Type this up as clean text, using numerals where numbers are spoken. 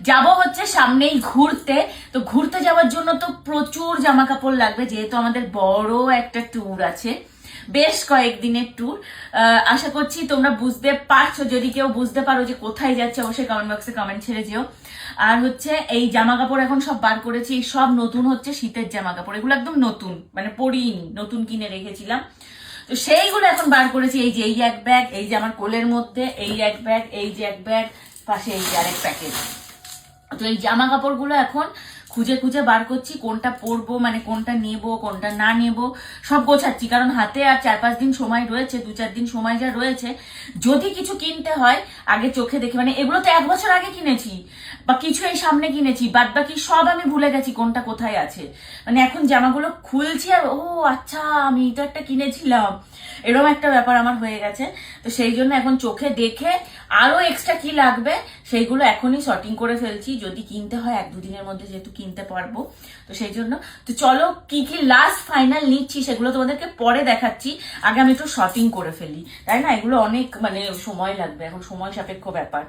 যাব হচ্ছে সামনেই ঘুরতে। তো ঘুরতে যাওয়ার জন্য তো প্রচুর জামা কাপড় লাগবে, যেহেতু আমাদের বড় একটা ট্যুর আছে, বেশ কয়েকদিনের ট্যুর। আশা করছি তোমরা বুঝতে পারছো। যদি কেউ বুঝতে পারো যে কোথায় যাচ্ছে, অবশ্যই কমেন্ট বক্সে কমেন্ট ছেড়ে যেও। আর হচ্ছে এই জামা কাপড় এখন সব বার করেছি, এই সব নতুন হচ্ছে শীতের জামা কাপড়, এগুলো একদম নতুন, মানে পরিনি, নতুন কিনে রেখেছিলাম। তো সেইগুলো এখন বার করেছি। এই যে এই এক ব্যাগ, এই যে আমার কোলের মধ্যে এই এক ব্যাগ, এই যে এক ব্যাগ, পাশে এই যে আরেক প্যাকেট। তো এই জামা কাপড়গুলো এখন খুঁজে খুঁজে বার করছি, কোনটা পরবো, মানে কোনটা নেব কোনটা না নেব, সব গোছাচ্ছি। কারণ হাতে আর 4-5 দিন সময় রয়েছে, 2-4 দিন সময় যা রয়েছে, যদি কিছু কিনতে হয় আগে চোখে দেখে, মানে এগুলো তো 1 বছর আগে কিনেছি বা কিছু এই সামনে কিনেছি, বাদ বাকি সব আমি ভুলে গেছি কোনটা কোথায় আছে। মানে এখন জামাগুলো খুলছি আর ও আচ্ছা আমি তো একটা কিনেছিলাম, এরকম একটা ব্যাপার আমার হয়ে গেছে। তো সেই জন্য এখন চোখে দেখে আরো এক্সট্রা কি লাগবে সেইগুলো এখনই শর্টিং করে ফেলছি, যদি কিনতে হয় 1-2 দিনের মধ্যে যেহেতু কিনতে পারবো। তো সেই জন্য তো চলো কি কি লাস্ট ফাইনাল নিচ্ছি সেগুলো তোমাদেরকে পরে দেখাচ্ছি, আগে আমি একটু শর্টিং করে ফেলি, তাই না? এগুলো অনেক মানে সময় লাগবে, এখন সময় সাপেক্ষ ব্যাপার।